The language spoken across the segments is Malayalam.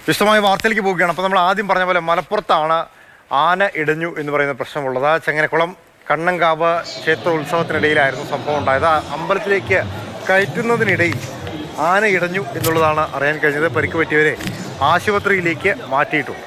വിശദമായ വാർത്തയിലേക്ക് പോവുകയാണ്. അപ്പോൾ നമ്മൾ ആദ്യം പറഞ്ഞ പോലെ മലപ്പുറത്താണ് ആന ഇടഞ്ഞു എന്ന് പറയുന്ന പ്രശ്നമുള്ളത്. ചെങ്ങനക്കുളം കണ്ണങ്കാവ് ക്ഷേത്ര ഉത്സവത്തിനിടയിലായിരുന്നു സംഭവം ഉണ്ടായത്. അമ്പലത്തിലേക്ക് കയറ്റുന്നതിനിടയിൽ ആന ഇടഞ്ഞു എന്നുള്ളതാണ് അറിയാൻ കഴിഞ്ഞത്. പരിക്ക് പറ്റിയവരെ ആശുപത്രിയിലേക്ക് മാറ്റിയിട്ടുണ്ട്.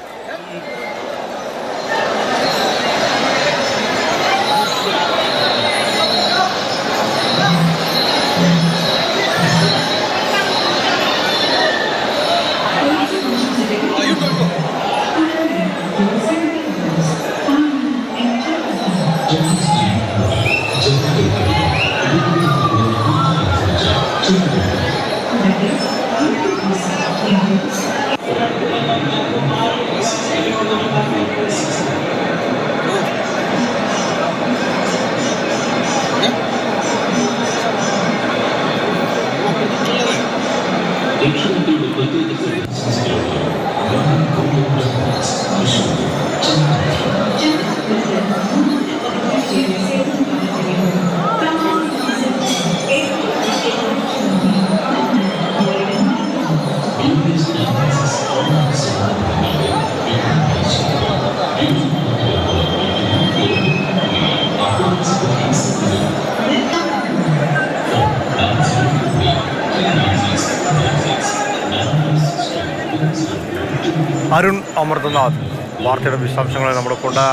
അരുൺ അമൃതനാഥ് വാർത്തയുടെ വിശദാംശങ്ങൾ നമ്മുടെ കൊണ്ട്.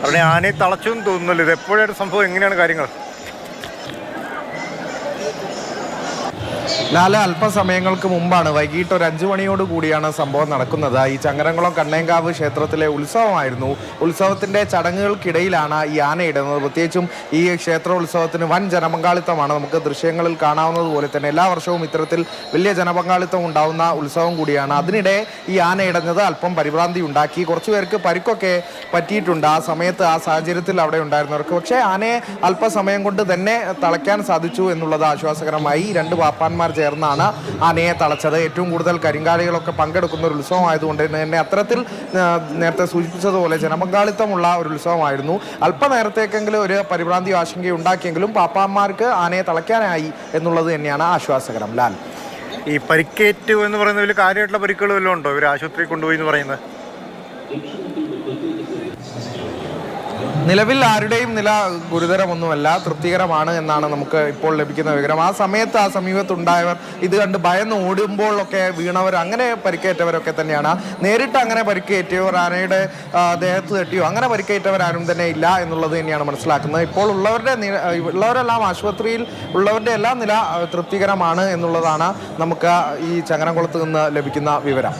അവിടെ ആനയെ തളച്ചു എന്ന് തോന്നുന്നില്ല. ഇത് എപ്പോഴാണ് സംഭവം, എങ്ങനെയാണ് കാര്യങ്ങൾ? ലാല, അല്പസമയങ്ങൾക്ക് മുമ്പാണ്, വൈകിട്ട് ഒരു 5 മണിയോട് കൂടിയാണ് സംഭവം നടക്കുന്നത്. ഈ ചങ്ങരംകുളം കണ്ണേങ്കാവ് ക്ഷേത്രത്തിലെ ഉത്സവമായിരുന്നു. ഉത്സവത്തിന്റെ ചടങ്ങുകൾക്കിടയിലാണ് ഈ ആന ഇടുന്നത്. പ്രത്യേകിച്ചും ഈ ക്ഷേത്രോത്സവത്തിന് വൻ ജനപങ്കാളിത്തമാണ്. നമുക്ക് ദൃശ്യങ്ങളിൽ കാണാവുന്നതുപോലെ തന്നെ എല്ലാ വർഷവും ഇത്തരത്തിൽ വലിയ ജനപങ്കാളിത്തം ഉണ്ടാവുന്ന ഉത്സവം കൂടിയാണ്. അതിനിടെ ഈ ആന ഇടഞ്ഞത് അല്പം പരിഭ്രാന്തി ഉണ്ടാക്കി. കുറച്ചു പേർക്ക് പരിക്കൊക്കെ പറ്റിയിട്ടുണ്ട് ആ സമയത്ത്, ആ സാഹചര്യത്തിൽ അവിടെ ഉണ്ടായിരുന്നവർക്ക്. പക്ഷേ ആനയെ അല്പസമയം കൊണ്ട് തന്നെ തളയ്ക്കാൻ സാധിച്ചു എന്നുള്ളത് ആശ്വാസകരമായി. 2 പാപ്പാന്മാർ ചേർന്നാണ് ആനയെ തളച്ചത്. ഏറ്റവും കൂടുതൽ കരിങ്കാലികളൊക്കെ പങ്കെടുക്കുന്ന ഒരു ഉത്സവമായതുകൊണ്ട് തന്നെ അത്തരത്തിൽ നേരത്തെ സൂചിപ്പിച്ചതുപോലെ ജനപങ്കാളിത്തമുള്ള ഒരു ഉത്സവമായിരുന്നു. അല്പനേരത്തേക്കെങ്കിലും ഒരു പരിഭ്രാന്തി ആശങ്കയും ഉണ്ടാക്കിയെങ്കിലും പാപ്പാന്മാർക്ക് ആനയെ തളയ്ക്കാനായി എന്നുള്ളത് തന്നെയാണ് ആശ്വാസകരം. ലാൽ, ഈ പരിക്കേറ്റു എന്ന് പറയുന്ന വലിയ കാര്യമായിട്ടുള്ള പരിക്കുകൾ വല്ലതും ഉണ്ടോ? ഇവർ ആശുപത്രി കൊണ്ടുപോയി എന്ന് പറയുന്നത് നിലവിൽ ആരുടെയും നില ഗുരുതരമൊന്നുമല്ല, തൃപ്തികരമാണ് എന്നാണ് നമുക്ക് ഇപ്പോൾ ലഭിക്കുന്ന വിവരം. ആ സമയത്ത് ആ സമീപത്തുണ്ടായവർ ഇത് കണ്ട് ഭയന്ന് ഓടുമ്പോഴൊക്കെ വീണവർ, അങ്ങനെ പരിക്കേറ്റവരൊക്കെ തന്നെയാണ്. നേരിട്ട് അങ്ങനെ പരിക്കേറ്റവർ, ആനയുടെ ദേഹത്ത് തട്ടിയോ അങ്ങനെ പരിക്കേറ്റവരാരും തന്നെ ഇല്ല എന്നുള്ളത് തന്നെയാണ് മനസ്സിലാക്കുന്നത്. ഇപ്പോൾ ഉള്ളവരെല്ലാം ആശുപത്രിയിൽ ഉള്ളവരുടെ എല്ലാം നില തൃപ്തികരമാണ് എന്നുള്ളതാണ് നമുക്ക് ഈ ചങ്ങരംകുളത്ത് നിന്ന് ലഭിക്കുന്ന വിവരം.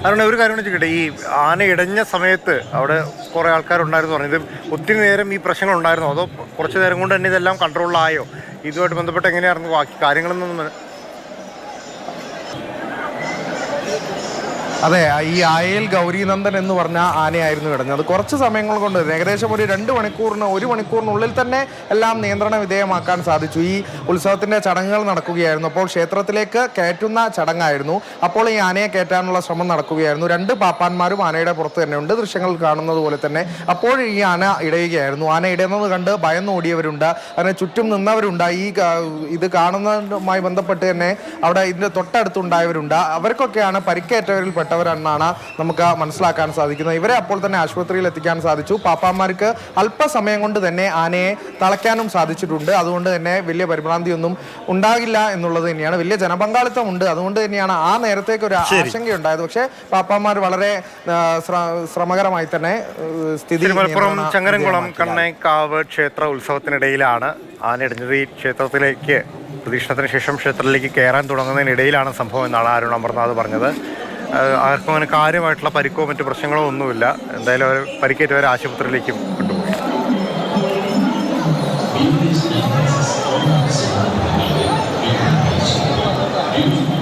അതുകൊണ്ട് ഒരു കാര്യം വെച്ചിട്ട്, ഈ ആന ഇടഞ്ഞ സമയത്ത് അവിടെ കുറേ ആൾക്കാരുണ്ടായിരുന്നു പറഞ്ഞു. ഇത് ഒത്തിരി നേരം ഈ പ്രശ്നങ്ങൾ ഉണ്ടായിരുന്നോ, അതോ കുറച്ച് നേരം കൊണ്ട് തന്നെ ഇതെല്ലാം കൺട്രോളിലായോ? ഇതുമായിട്ട് ബന്ധപ്പെട്ട് എങ്ങനെയായിരുന്നു ബാക്കി കാര്യങ്ങളൊന്നും? അതെ, ഈ ആയയിൽ ഗൗരീനന്ദൻ എന്ന് പറഞ്ഞ ആനയായിരുന്നു ഇടഞ്ഞത്. കുറച്ച് സമയങ്ങൾ കൊണ്ട് ഏകദേശം ഒരു 1 മണിക്കൂറിനുള്ളിൽ തന്നെ എല്ലാം നിയന്ത്രണ വിധേയമാക്കാൻ സാധിച്ചു. ഈ ഉത്സവത്തിന്റെ ചടങ്ങുകൾ നടക്കുകയായിരുന്നു. അപ്പോൾ ക്ഷേത്രത്തിലേക്ക് കയറ്റുന്ന ചടങ്ങായിരുന്നു. അപ്പോൾ ഈ ആനയെ കയറ്റാനുള്ള ശ്രമം നടക്കുകയായിരുന്നു. 2 പാപ്പാന്മാരും ആനയുടെ പുറത്ത് തന്നെ ഉണ്ട്, ദൃശ്യങ്ങൾ കാണുന്നത് പോലെ തന്നെ. അപ്പോൾ ഈ ആന ഇടയുകയായിരുന്നു. ആന ഇടയുന്നത് കണ്ട് ഭയന്നോടിയവരുണ്ട്, അതിനെ ചുറ്റും നിന്നവരുണ്ട്. ഇത് കാണുന്നതുമായി ബന്ധപ്പെട്ട് തന്നെ അവിടെ ഇതിന്റെ തൊട്ടടുത്തുണ്ടായവരുണ്ട്. അവർക്കൊക്കെയാണ് പരിക്കേറ്റവരിൽ പെട്ടവരെന്നാണ് നമുക്ക് മനസ്സിലാക്കാൻ സാധിക്കുന്നത്. ഇവരെ അപ്പോൾ തന്നെ ആശുപത്രിയിൽ എത്തിക്കാൻ സാധിച്ചു. പാപ്പാന്മാർക്ക് അല്പസമയം കൊണ്ട് തന്നെ ആനയെ തളയ്ക്കാനും സാധിച്ചിട്ടുണ്ട്. അതുകൊണ്ട് തന്നെ വലിയ പരിഭ്രാന്തിയൊന്നും ഉണ്ടാകില്ല എന്നുള്ളത് തന്നെയാണ്. വലിയ ജനപങ്കാളിത്തം ഉണ്ട്, അതുകൊണ്ട് തന്നെയാണ് ആ നേരത്തേക്ക് ഒരു ആശങ്കയുണ്ടായത്. പക്ഷേ പാപ്പാന്മാർ വളരെ ശ്രമകരമായി തന്നെ സ്ഥിതി. മലപ്പുറം ചങ്ങരംകുളം കണ്ണേങ്കാവ് ക്ഷേത്ര ഉത്സവത്തിനിടയിലാണ് ആന ഇടഞ്ഞത്. ഈ ക്ഷേത്രത്തിലേക്ക് പ്രദക്ഷിണത്തിന് ശേഷം ക്ഷേത്രത്തിലേക്ക് കയറാൻ തുടങ്ങുന്നതിനിടയിലാണ് സംഭവം എന്നാണ് അരുൺ അമർനാഥ് പറഞ്ഞത്. ആർക്കും അങ്ങനെ കാര്യമായിട്ടുള്ള പരിക്കോ മറ്റു പ്രശ്നങ്ങളോ ഒന്നുമില്ല. എന്തായാലും അവർ പരിക്കേറ്റവരെ ആശുപത്രിയിലേക്കും കൊണ്ടുപോയി.